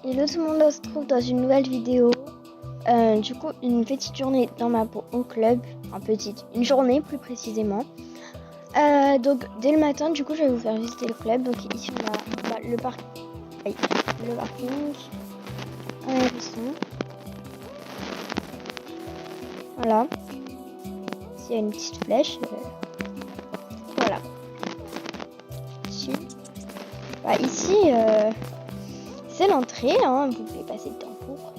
Hello tout le monde, on se retrouve dans une nouvelle vidéo. Du coup, une petite journée dans ma peau au club. Une journée plus précisément. Donc dès le matin, du coup, je vais vous faire visiter le club. Donc ici on a le parking. On a le son. Voilà. Ici il y a une petite flèche. Voilà. Ici, c'est l'entrée, hein, vous pouvez passer le temps pour.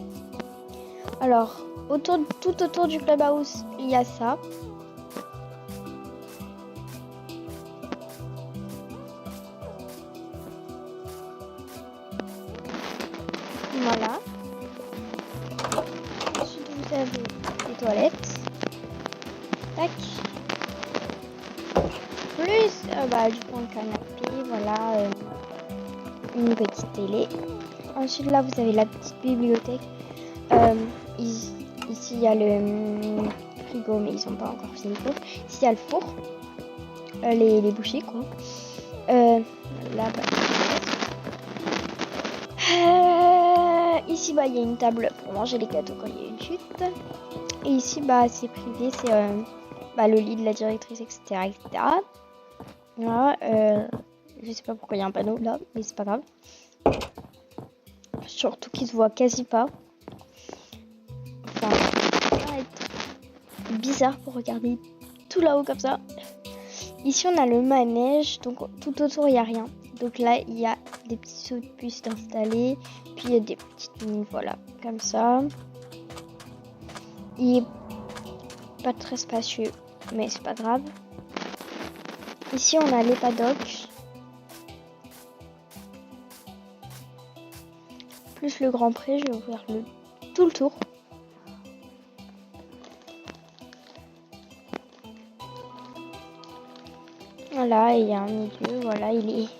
Alors, tout autour du clubhouse, il y a ça. Voilà. Ensuite, vous avez les toilettes. Tac. Plus, du coup, un canapé, voilà, une petite télé. Ensuite, là, vous avez la petite bibliothèque. Ici, il y a le frigo, mais ils sont pas encore finis. Ici, il y a le four. Les bouchées, quoi. Là, ici, il y a une table pour manger les gâteaux quand il y a une chute. Et ici, c'est privé, c'est le lit de la directrice, etc. Voilà, je sais pas pourquoi il y a un panneau là, mais c'est pas grave. Surtout qu'il se voit quasi pas. Enfin, ça va être bizarre pour regarder tout là-haut comme ça. Ici, on a le manège, donc tout autour, il n'y a rien. Donc là, il y a des petits sauts de puce installés, puis il y a des petites lignes, voilà, comme ça. Il est pas très spacieux, mais c'est pas grave. Ici, on a les paddocks. Plus le Grand Prix, je vais ouvrir tout le tour. Voilà, il y a un milieu, voilà,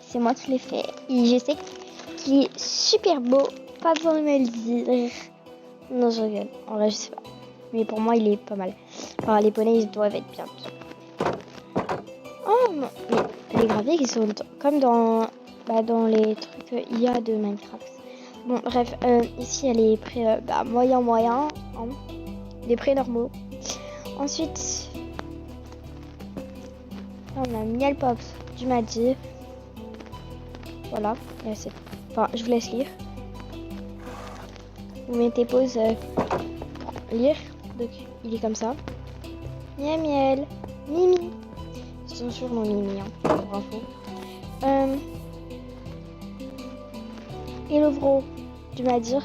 c'est moi qui l'ai fait. Et je sais qu'il est super beau, pas besoin de me le dire. Non, je regarde, en vrai, je sais pas. Mais pour moi, il est pas mal. Enfin, les poneys, ils doivent être bien. Oh non, mais les graphiques, ils sont comme dans les trucs IA de Minecraft. Bon, bref, ici, il y a les prix moyen, hein, des prix normaux. Ensuite, là, on a Miel Pops du Magic. Voilà, je vous laisse lire. Vous mettez pause pour lire. Donc, il est comme ça. Miel, miel, Mimi. C'est son surnom Mimi, hein, pour info. Et l'ouvreau du Madir.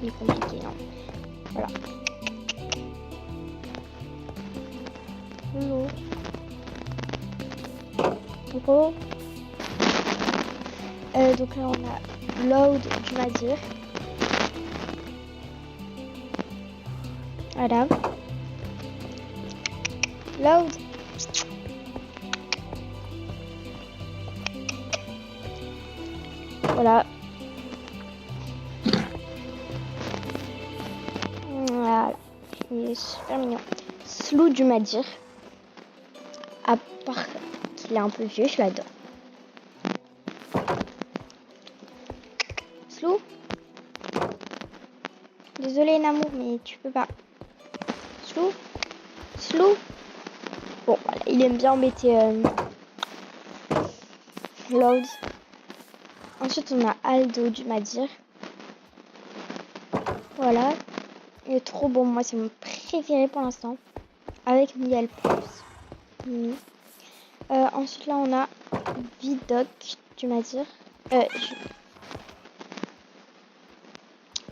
Il est compliqué, hein. Voilà. L'ouvreau. Donc là, on a Load du Madir. Voilà. Load. Voilà. Voilà. Il est super mignon. Slou du Madir. À part qu'il est un peu vieux, je l'adore. Slou. Désolée, Namour, mais tu peux pas. Slou. Bon, voilà, il aime bien embêter Load. Ensuite, on a Aldo du Madir. Voilà. Il est trop bon. Moi, c'est mon préféré pour l'instant. Avec Miel Pops. Ensuite, là, on a Vidoc du Madir.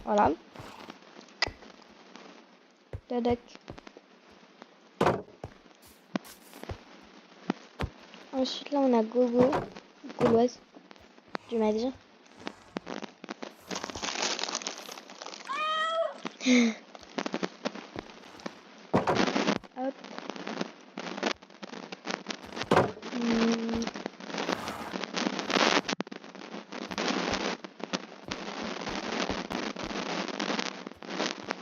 Voilà. Dodoc. Ensuite, là, on a Gauloise du Madir. Hop.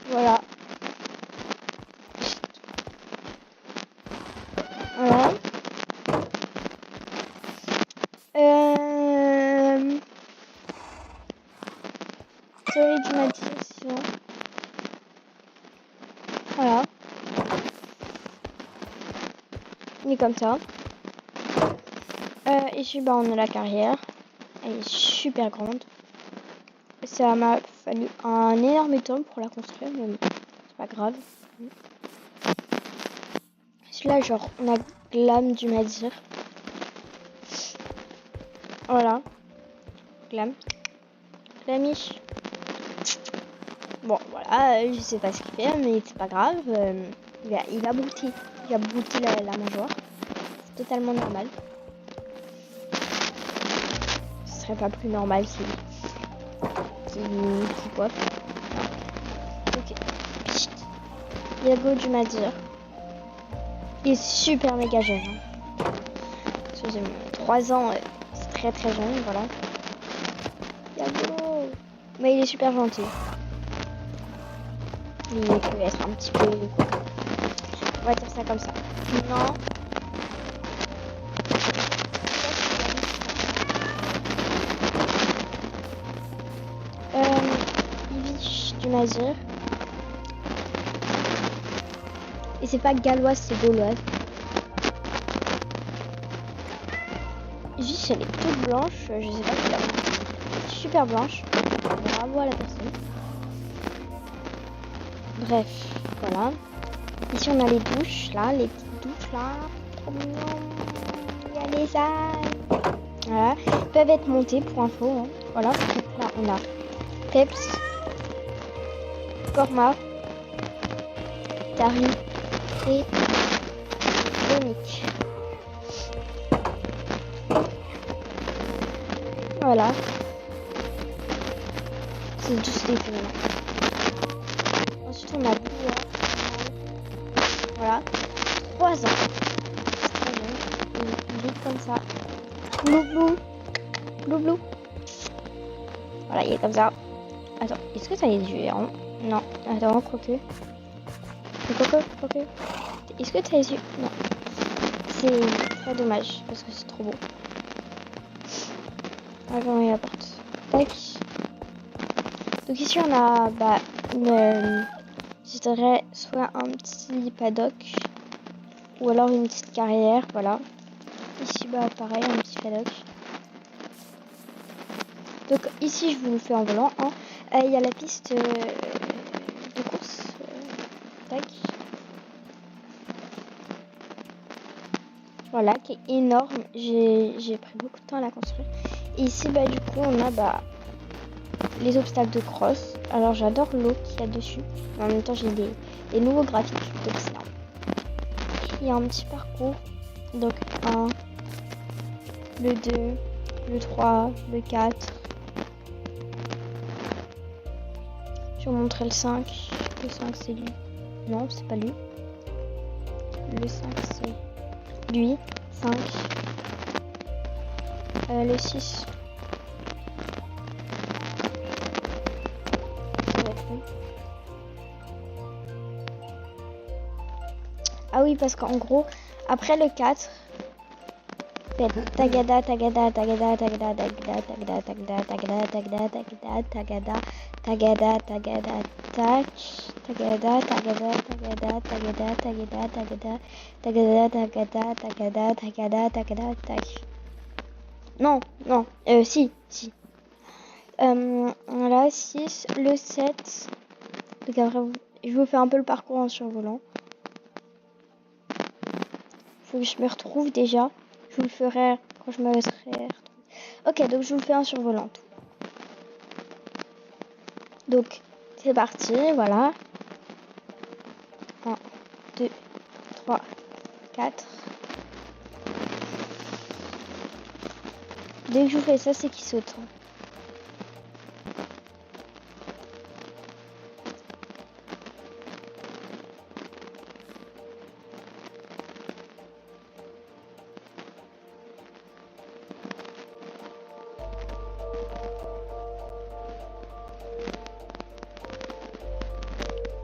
Voilà. Voilà. du matin, sinon. Voilà. Il est comme ça. Ici, bah, on a la carrière. Elle est super grande. Ça m'a fallu un énorme temps pour la construire, mais bon, c'est pas grave. Celui-là, genre, on a Glam du Mazir. Voilà. Glam. Glamish. Bon, voilà, je sais pas ce qu'il fait, mais c'est pas grave. Il a brouté. Il a brouté la mangeoire. C'est totalement normal. Ce serait pas plus normal si pop. Ok. Chut. Yago du Mazir. Il est super méga jeune. Hein. Excusez-moi. 3 ans, c'est très très jeune, voilà. Yago. Mais il est super gentil. Il peut être un petit peu... On va dire ça comme ça. Non. Yvish du Mazir. Et c'est pas galloise, c'est gauloise. Yvish, elle est toute blanche. Je sais pas si elle est super blanche. Bravo à la personne. Bref, voilà. Ici, on a les douches, là. Les petites douches, là. Trop mignon. Il y a les algues. Voilà. Ils peuvent être montés pour info. Hein. Voilà. Donc là, on a Peps, Korma, Tari et Onic. Voilà. C'est tous des féminins. Ensuite, on a Bouillard. Voilà. 3 ans. C'est très jeune. Il est comme ça. Blou. Voilà, il est comme ça. Attends, est-ce que ça les yeux hein? Non. Attends, quoique. Est-ce que t'as les yeux? Non. C'est très dommage parce que c'est trop beau. On va fermer la porte. Tac. Donc ici on a je dirais soit un petit paddock ou alors une petite carrière, voilà. Ici pareil, un petit paddock. Donc ici je vous le fais en volant. Hein. Il y a la piste de course. Tac. Voilà, qui est énorme. J'ai pris beaucoup de temps à la construire. Et ici du coup on a les obstacles de cross. Alors j'adore l'eau qu'il y a dessus. Mais en même temps j'ai des nouveaux graphiques. Donc c'est énorme. Il y a un petit parcours. Donc 1, le 2, le 3, le 4. Je vais vous montrer le 5. Le 5 c'est lui. Non, c'est pas lui. Le 5 c'est lui. 5. Le 6. Ah oui, parce qu'en gros, après le 4, tagada, tagada, tagada, tagada, tagada, tagada, tagada, tagada, tagada, tagada, tagada, tagada, tagada, tac, tagada, tagada, tagada, tagada, tagada, tagada, tagada, tagada, tagada, tagada, tagada, tac. Non, si. Voilà, 6, le 7. Donc après, je vous fais un peu le parcours en survolant. Faut que je me retrouve déjà. Je vous le ferai quand je me serai retrouvée. Ok, donc je vous le fais en survolant tout. Donc, c'est parti, voilà. 1, 2, 3, 4. Dès que je vous fais ça, c'est qu'il saute.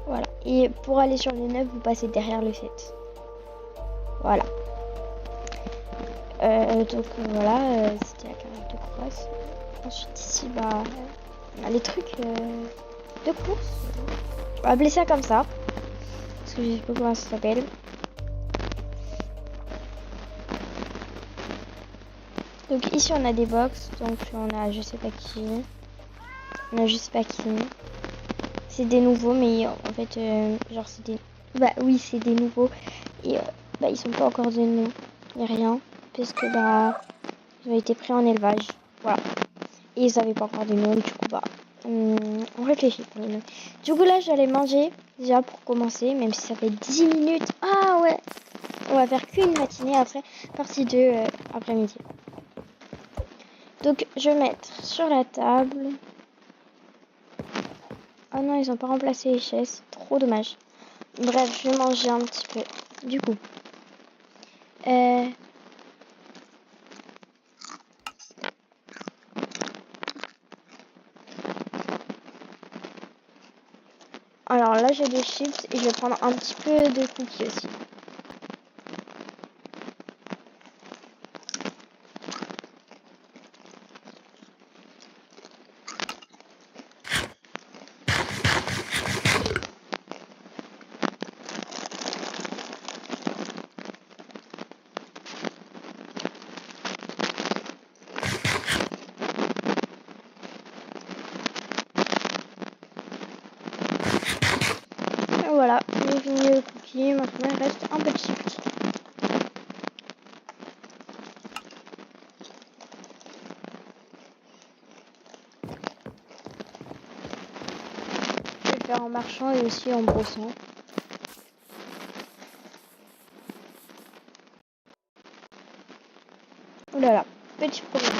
Voilà. Et pour aller sur les 9, vous passez derrière le 7. Voilà. Donc voilà, c'était la carrière de cross. Ensuite ici, on a les trucs de course. On va appeler ça comme ça. Parce que je sais pas comment ça s'appelle. Donc ici on a des box. Donc on a je sais pas qui. On a je sais pas qui. C'est des nouveaux mais en fait genre c'est des... Bah oui c'est des nouveaux. Et bah ils sont pas encore de nous. Ni rien. Parce que bah ils ont été pris en élevage. Voilà. Et ils avaient pas encore de nom. Du coup bah on réfléchit pour les noms. Du coup là j'allais manger déjà pour commencer. Même si ça fait 10 minutes. Ah ouais. On va faire qu'une matinée après. Partie 2 après-midi. Donc je vais mettre sur la table. Oh non, ils ont pas remplacé les chaises. Trop dommage. Bref, je vais manger un petit peu. Du coup. Alors là, j'ai des chips et je vais prendre un petit peu de cookies aussi. Voilà, j'ai fini le cookie, maintenant il reste un peu de chips. Je vais le faire en marchant et aussi en brossant. Oh là là, petit problème.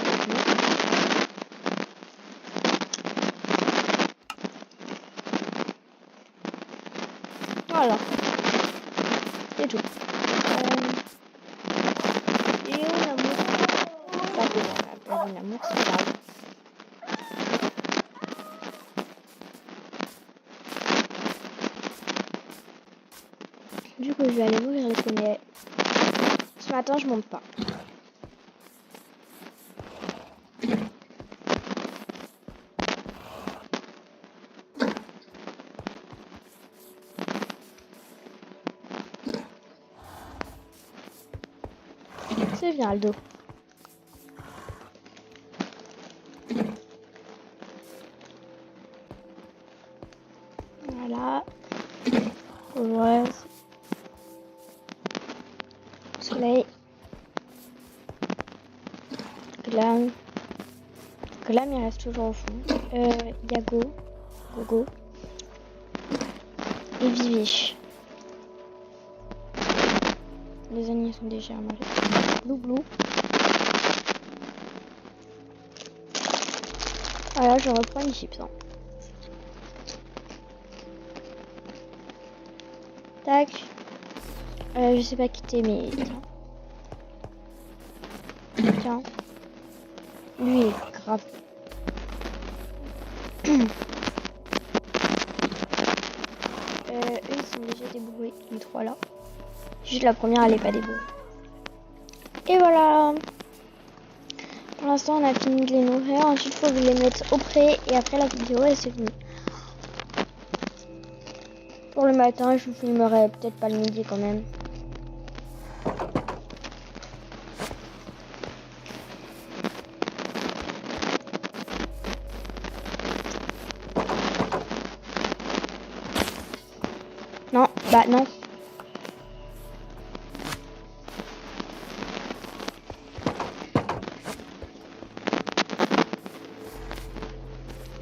Voilà, c'est tout. Et l'amour. Pas de l'amour, c'est pas grave. Du coup, je vais aller m'ouvrir les fenêtres. Ce matin, je monte pas. C'est bien le dos. Voilà. Ouais. Soleil. Glam. Glam, il reste toujours au fond. Yago. Gogo. Et Viviche. Les animaux sont déjà mangés. Blou Blou. Voilà, je reprends les chips. Hein. Tac. Je sais pas quitter, mais tiens. Tiens. Lui il est grave. Eux ils sont déjà débrouillés, les trois là. Juste la première elle est pas débrouillée. Et voilà. Pour l'instant on a fini de les nourrir. Ensuite il faut les mettre au pré et après la vidéo et c'est fini. Pour le matin je vous filmerai peut-être pas le midi quand même. Non, bah non.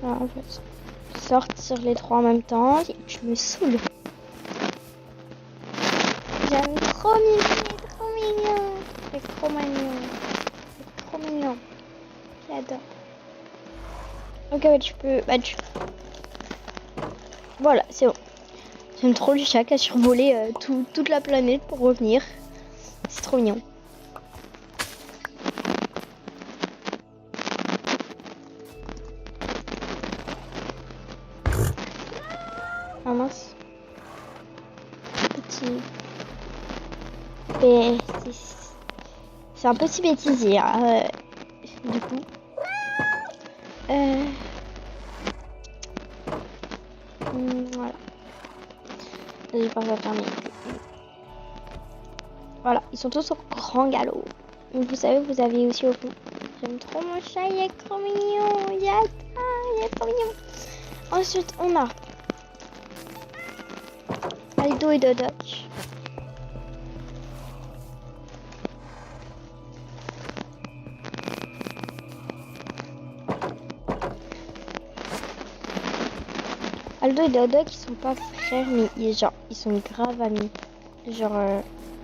Voilà, en fait. Sortir les trois en même temps. Je me saoule. J'aime trop mignon, trop mignon. C'est trop mignon. C'est trop mignon. J'adore. Ok, bah, tu peux... Bah, tu... Voilà, c'est bon. J'aime trop le chat qui a survolé toute la planète pour revenir. C'est trop mignon. Ah mince. Petit... C'est un petit bêtisier. Hein, du coup. Voilà. J'ai pas fermer. Voilà, ils sont tous au grand galop. Vous savez, vous avez aussi au fond. J'aime trop mon chat, il est trop mignon. Il est trop mignon. Ensuite, on a Aldo et Dodoc. Aldo et Dodoc, ils sont pas frères, mais ils sont grave amis.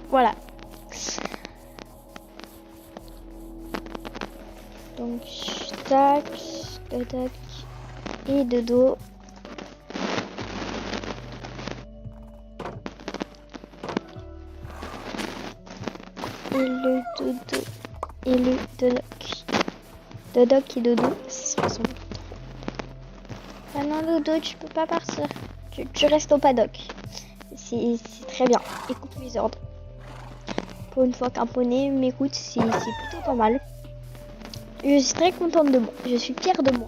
Voilà. Donc, tac, Dodoc et Dodo. Et le Dodo et le Dodoc. Dodoc et Dodo, c'est son. Ah non, Dodo, tu peux pas partir. Tu restes au paddock. C'est très bien. Écoute mes ordres. Pour une fois qu'un poney m'écoute, c'est plutôt pas mal. Je suis très contente de moi. Je suis fière de moi.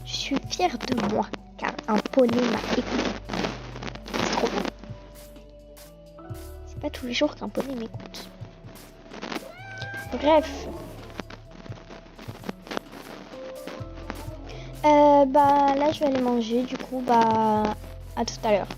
Je suis fière de moi. Car un poney m'a écouté. C'est trop bien. C'est pas tous les jours qu'un poney m'écoute. Bref. Là je vais aller manger, du coup à tout à l'heure.